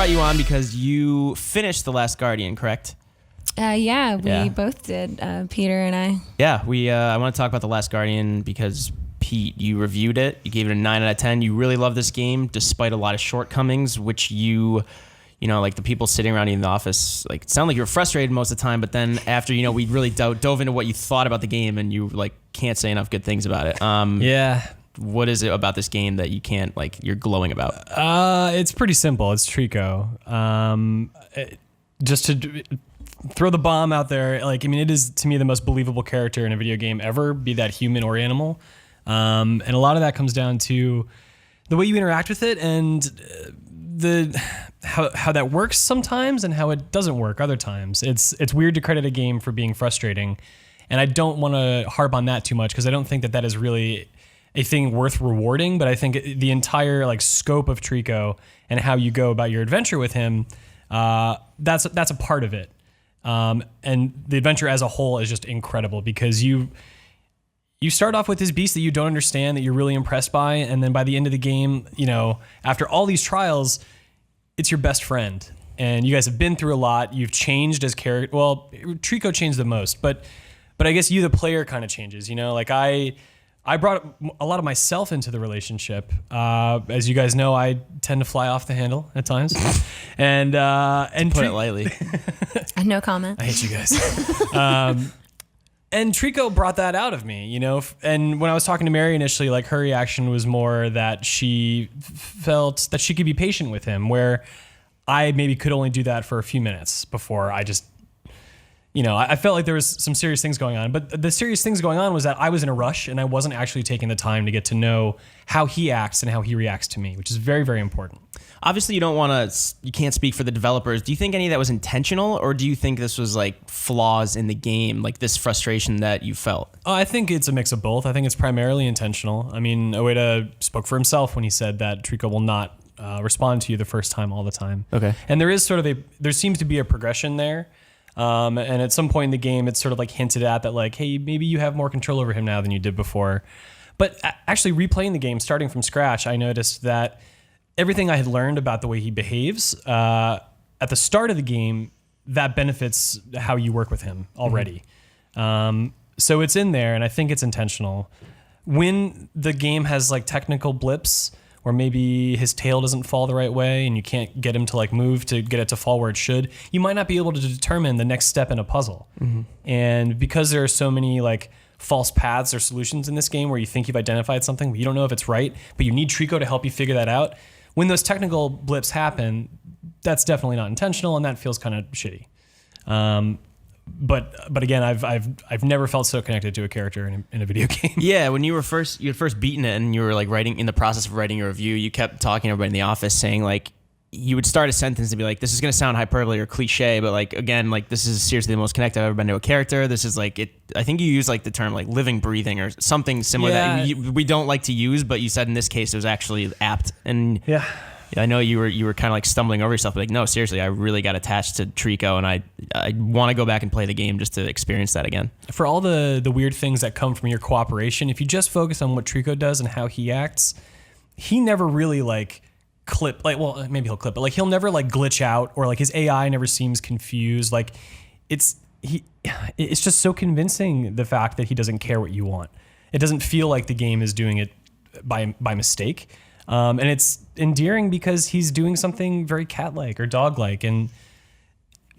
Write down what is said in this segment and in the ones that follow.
brought you on because you finished The Last Guardian, correct? Yeah, we both did, Peter and I. Yeah, I want to talk about The Last Guardian because, Pete, you reviewed it. You gave it a 9 out of 10. You really love this game despite a lot of shortcomings, which you know, like the people sitting around you in the office, like it sounded like you were frustrated most of the time, but then after, you know, we really dove into what you thought about the game and you like can't say enough good things about it. Yeah. What is it about this game that you can't, like, you're glowing about? It's pretty simple. It's Trico. Just to throw the bomb out there, like, I mean, it is to me the most believable character in a video game ever, be that human or animal. And a lot of that comes down to the way you interact with it and how that works sometimes and how it doesn't work other times. It's weird to credit a game for being frustrating, and I don't want to harp on that too much because I don't think that is really a thing worth rewarding. But I think the entire like scope of Trico and how you go about your adventure with him, that's a part of it. And the adventure as a whole is just incredible because you start off with this beast that you don't understand, that you're really impressed by, and then by the end of the game, you know, after all these trials, it's your best friend. And you guys have been through a lot. You've changed as character. Well, Trico changed the most, but I guess you, the player, kind of changes. You know, like I brought a lot of myself into the relationship. As you guys know, I tend to fly off the handle at times, and put it lightly. No comment. I hate you guys. And Trico brought that out of me, you know. And when I was talking to Mary initially, like her reaction was more that she felt that she could be patient with him, where I maybe could only do that for a few minutes before I just, you know, I felt like there was some serious things going on. But the serious things going on was that I was in a rush and I wasn't actually taking the time to get to know how he acts and how he reacts to me, which is very, very important. Obviously, you can't speak for the developers. Do you think any of that was intentional, or do you think this was like flaws in the game, like this frustration that you felt? I think it's a mix of both. I think it's primarily intentional. I mean, Ueda spoke for himself when he said that Trico will not respond to you the first time all the time. Okay. And there seems to be a progression there. And at some point in the game, it's sort of like hinted at that, like, hey, maybe you have more control over him now than you did before. But actually replaying the game, starting from scratch, I noticed that everything I had learned about the way he behaves at the start of the game, that benefits how you work with him already. Mm-hmm. So it's in there, and I think it's intentional. When the game has like technical blips, or maybe his tail doesn't fall the right way and you can't get him to like move to get it to fall where it should, you might not be able to determine the next step in a puzzle. Mm-hmm. And because there are so many like false paths or solutions in this game where you think you've identified something, but you don't know if it's right, but you need Trico to help you figure that out. When those technical blips happen, that's definitely not intentional, and that feels kind of shitty. But again, I've never felt so connected to a character in a video game. Yeah, when you had first beaten it and you were like in the process of writing your review, you kept talking to everybody in the office saying like you would start a sentence and be like, this is going to sound hyperbole or cliche, but like, again, like this is seriously the most connected I've ever been to a character. This is like it. I think you used like the term like living, breathing or something similar that we don't like to use, but you said in this case it was actually apt. And yeah, I know you were kind of like stumbling over yourself, but like, no, seriously, I really got attached to Trico, and I want to go back and play the game just to experience that again. For all the weird things that come from your cooperation, if you just focus on what Trico does and how he acts, he never really like clip, like, well, maybe he'll clip, but like he'll never like glitch out, or like his AI never seems confused. Like it's just so convincing, the fact that he doesn't care what you want. It doesn't feel like the game is doing it by mistake. And it's endearing because he's doing something very cat-like or dog-like. And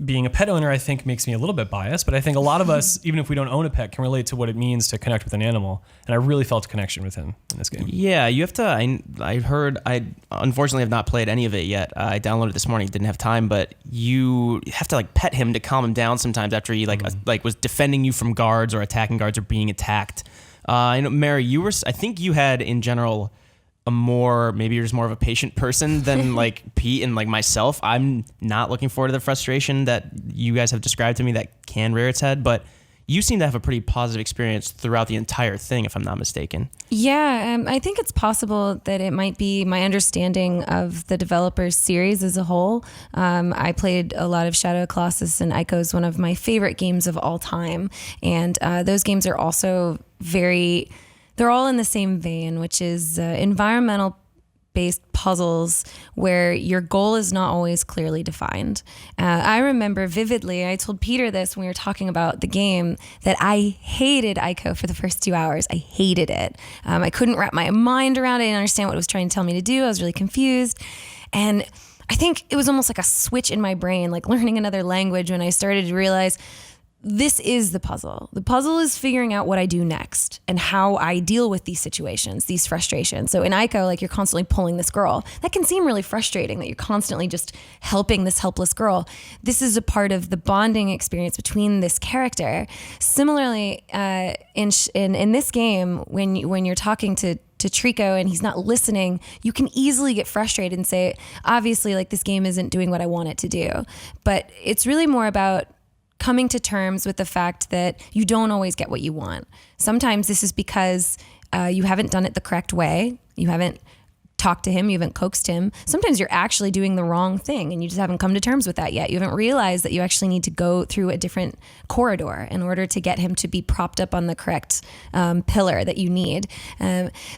being a pet owner, I think, makes me a little bit biased. But I think a lot of us, even if we don't own a pet, can relate to what it means to connect with an animal. And I really felt a connection with him in this game. Yeah, you have to. I unfortunately have not played any of it yet. I downloaded it this morning, didn't have time. But you have to like pet him to calm him down sometimes after he like was defending you from guards or attacking guards or being attacked. I know, Mary, I think you had in general maybe you're just more of a patient person than like Pete and like myself. I'm not looking forward to the frustration that you guys have described to me that can rear its head, but you seem to have a pretty positive experience throughout the entire thing, if I'm not mistaken. Yeah, I think it's possible that it might be my understanding of the developers series as a whole. I played a lot of Shadow of the Colossus, and Ico is one of my favorite games of all time. And those games are also they're all in the same vein, which is environmental based puzzles where your goal is not always clearly defined. I remember vividly, I told Peter this when we were talking about the game, that I hated Ico for the first 2 hours. I hated it. I couldn't wrap my mind around it. I didn't understand what it was trying to tell me to do. I was really confused. And I think it was almost like a switch in my brain, like learning another language, when I started to realize this is the puzzle. The puzzle is figuring out what I do next and how I deal with these situations, these frustrations. So in Ico, like, you're constantly pulling this girl. That can seem really frustrating, that you're constantly just helping this helpless girl. This is a part of the bonding experience between this character. Similarly, in this game, when you're talking to Trico and he's not listening, you can easily get frustrated and say, obviously, like, this game isn't doing what I want it to do. But it's really more about coming to terms with the fact that you don't always get what you want. Sometimes this is because you haven't done it the correct way. You haven't talked to him. You haven't coaxed him. Sometimes you're actually doing the wrong thing and you just haven't come to terms with that yet. You haven't realized that you actually need to go through a different corridor in order to get him to be propped up on the correct pillar that you need.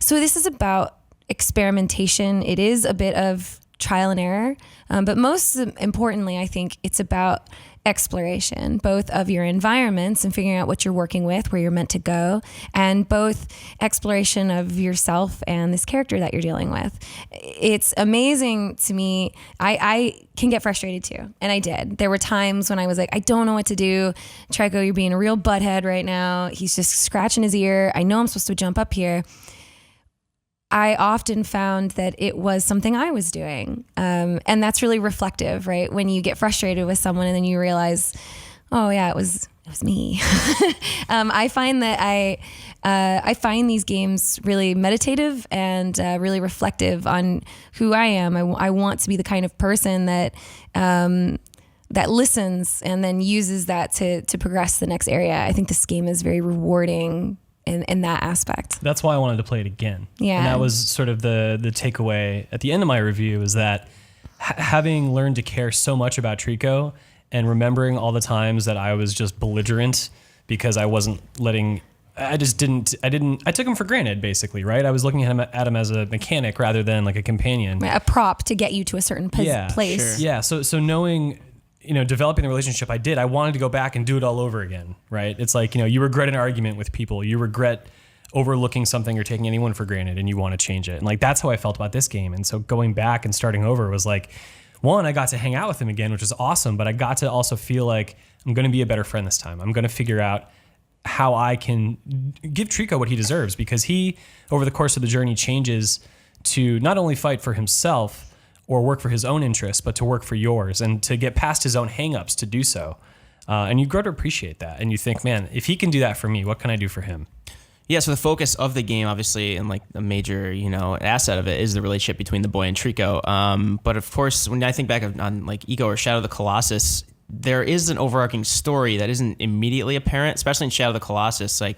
So this is about experimentation. It is a bit of trial and error. But most importantly, I think it's about exploration, both of your environments and figuring out what you're working with, where you're meant to go, and both exploration of yourself and this character that you're dealing with. It's amazing to me. I can get frustrated too, and I did. There were times when I was like, I don't know what to do. Trico, you're being a real butthead right now. He's just scratching his ear. I know I'm supposed to jump up here. I often found that it was something I was doing. And that's really reflective, right? When you get frustrated with someone and then you realize, oh yeah, it was me. I find that I find these games really meditative and really reflective on who I am. I want to be the kind of person that that listens and then uses that to progress the next area. I think this game is very rewarding in that aspect. That's why I wanted to play it again. Yeah. And that was sort of the takeaway at the end of my review, is that having learned to care so much about Trico and remembering all the times that I was just belligerent because I wasn't letting, I took him for granted, basically, right? I was looking at him as a mechanic rather than like a companion. A prop to get you to a certain place. Sure. Yeah. So knowing, developing the relationship I wanted to go back and do it all over again, right? It's like, you regret an argument with people. You regret overlooking something or taking anyone for granted and you want to change it. And like, that's how I felt about this game. And so going back and starting over was like, one, I got to hang out with him again, which is awesome, but I got to also feel like I'm going to be a better friend this time. I'm going to figure out how I can give Trico what he deserves, because he, over the course of the journey, changes to not only fight for himself or work for his own interests, but to work for yours and to get past his own hangups to do so. And you grow to appreciate that. And you think, man, if he can do that for me, what can I do for him? Yeah, so the focus of the game, obviously, and like a major, asset of it is the relationship between the boy and Trico. But of course, when I think back on like Ico or Shadow of the Colossus, there is an overarching story that isn't immediately apparent, especially in Shadow of the Colossus. Like,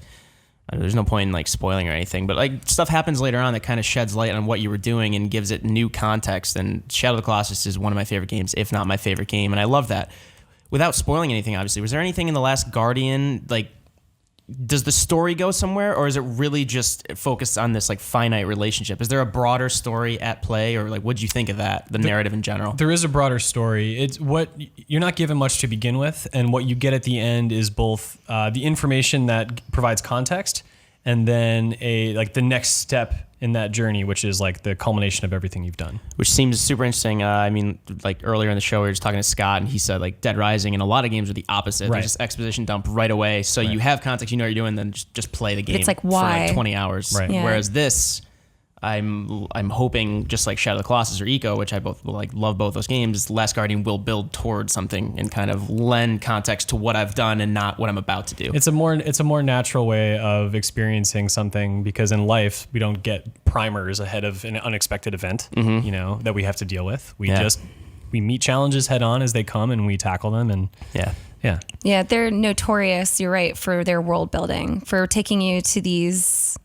there's no point in like spoiling or anything, but like stuff happens later on that kind of sheds light on what you were doing and gives it new context. And Shadow of the Colossus is one of my favorite games, if not my favorite game, and I love that. Without spoiling anything, obviously, was there anything in The Last Guardian, like, does the story go somewhere, or is it really just focused on this like finite relationship? Is there a broader story at play, or like what'd you think of that, the narrative in general? There is a broader story. It's what you're not given much to begin with, and what you get at the end is both the information that provides context, and then the next step in that journey, which is like the culmination of everything you've done. Which seems super interesting. Like earlier in the show, we were just talking to Scott, and he said like Dead Rising and a lot of games are the opposite. Right. They just exposition dump right away. So you have context, you know what you're doing, then just play the game. It's like why? For like 20 hours. Right. Yeah. Whereas this, I'm hoping, just like Shadow of the Colossus or Ico, which I love both those games, Last Guardian will build towards something and kind of lend context to what I've done and not what I'm about to do. It's a more natural way of experiencing something, because in life we don't get primers ahead of an unexpected event, that we have to deal with. We meet challenges head on as they come and we tackle them. And yeah, they're notorious. You're right, for their world building, for taking you to these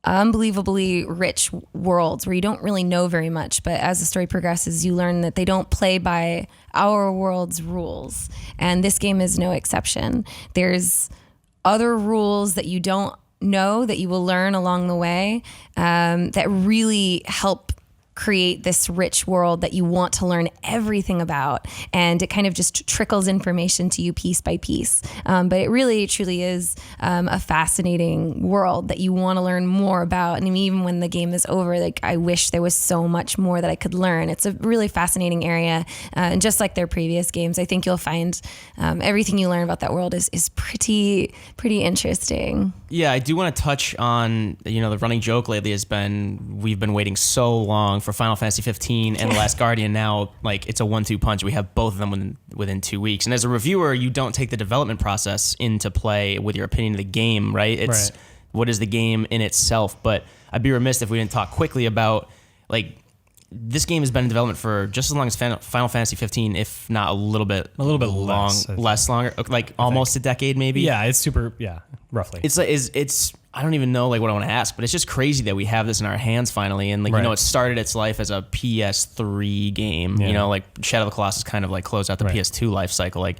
unbelievably rich worlds where you don't really know very much, but as the story progresses you learn that they don't play by our world's rules, and this game is no exception. There's other rules that you don't know that you will learn along the way, that really help create this rich world that you want to learn everything about, and it kind of just trickles information to you piece by piece. But it really truly is a fascinating world that you want to learn more about. And even when the game is over, like, I wish there was so much more that I could learn. It's a really fascinating area, and just like their previous games, I think you'll find everything you learn about that world is pretty interesting. Yeah, I do want to touch on, the running joke lately has been we've been waiting so long for Final Fantasy 15 and The Last Guardian. Now, like, it's a 1-2 punch. We have both of them within 2 weeks. And as a reviewer, you don't take the development process into play with your opinion of the game, right? It's what is the game in itself. But I'd be remiss if we didn't talk quickly about, like, this game has been in development for just as long as Final Fantasy 15, if not a little bit less longer, like almost a decade maybe. Yeah, it's super. Yeah, roughly. It's like it's I don't even know like what I want to ask, but it's just crazy that we have this in our hands finally, and like it started its life as a PS3 game. Yeah. Like Shadow of the Colossus kind of like closed out the PS2 life cycle. Like,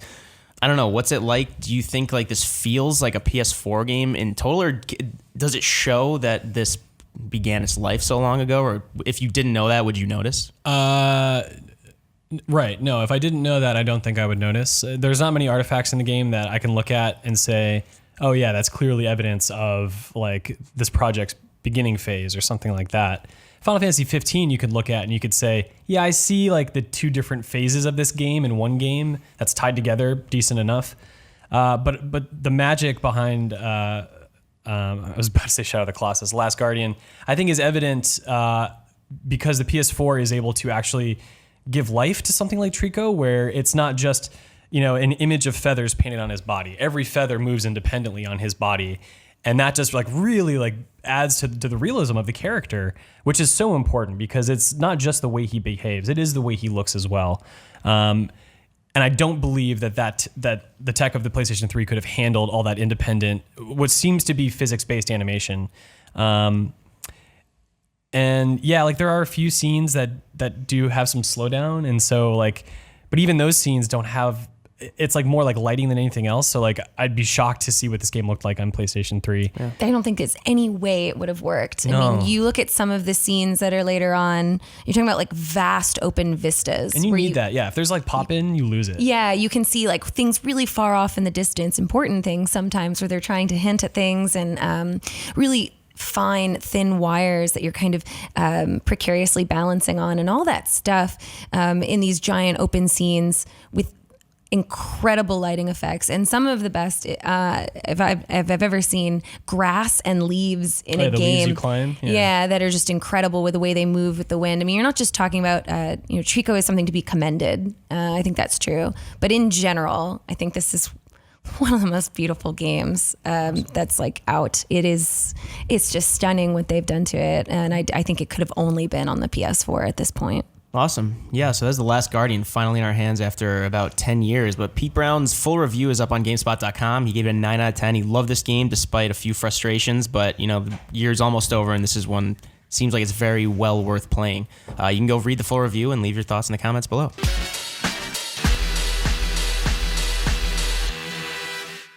I don't know, what's it like? Do you think like this feels like a PS4 game in total, or does it show that this began its life so long ago? Or if you didn't know that, would you notice? Right. No, if I didn't know that, I don't think I would notice. There's not many artifacts in the game that I can look at and say, oh yeah, that's clearly evidence of like this project's beginning phase or something like that. Final Fantasy 15 you could look at and you could say, yeah, I see like the two different phases of this game in one game that's tied together decent enough. But the magic behind I was about to say Shadow of the Colossus, Last Guardian, I think is evident because the PS4 is able to actually give life to something like Trico, where it's not just, an image of feathers painted on his body. Every feather moves independently on his body. And that just like really like adds to the realism of the character, which is so important because it's not just the way he behaves, it is the way he looks as well. And I don't believe that the tech of the PlayStation 3 could have handled all that independent, what seems to be physics-based animation. And yeah, like there are a few scenes that do have some slowdown, and so like, but even those scenes don't have. It's like more like lighting than anything else. So like, I'd be shocked to see what this game looked like on PlayStation 3. Yeah. I don't think there's any way it would have worked. No. I mean, you look at some of the scenes that are later on, you're talking about like vast open vistas. And you need that. Yeah. If there's like pop in, you lose it. Yeah. You can see like things really far off in the distance, important things sometimes where they're trying to hint at things, and really fine, thin wires that you're kind of precariously balancing on, and all that stuff in these giant open scenes with incredible lighting effects, and some of the best if I've ever seen grass and leaves in a the game. Leaves you climb. Yeah, that are just incredible with the way they move with the wind. I mean, you're not just talking about Trico is something to be commended. I think that's true, but in general, I think this is one of the most beautiful games that's like out. It's just stunning what they've done to it, and I think it could have only been on the PS4 at this point. Awesome. Yeah, so that's The Last Guardian finally in our hands after about 10 years. But Pete Brown's full review is up on GameSpot.com. He gave it a 9 out of 10. He loved this game despite a few frustrations, but the year's almost over, and this is one, seems like it's very well worth playing. You can go read the full review and leave your thoughts in the comments below.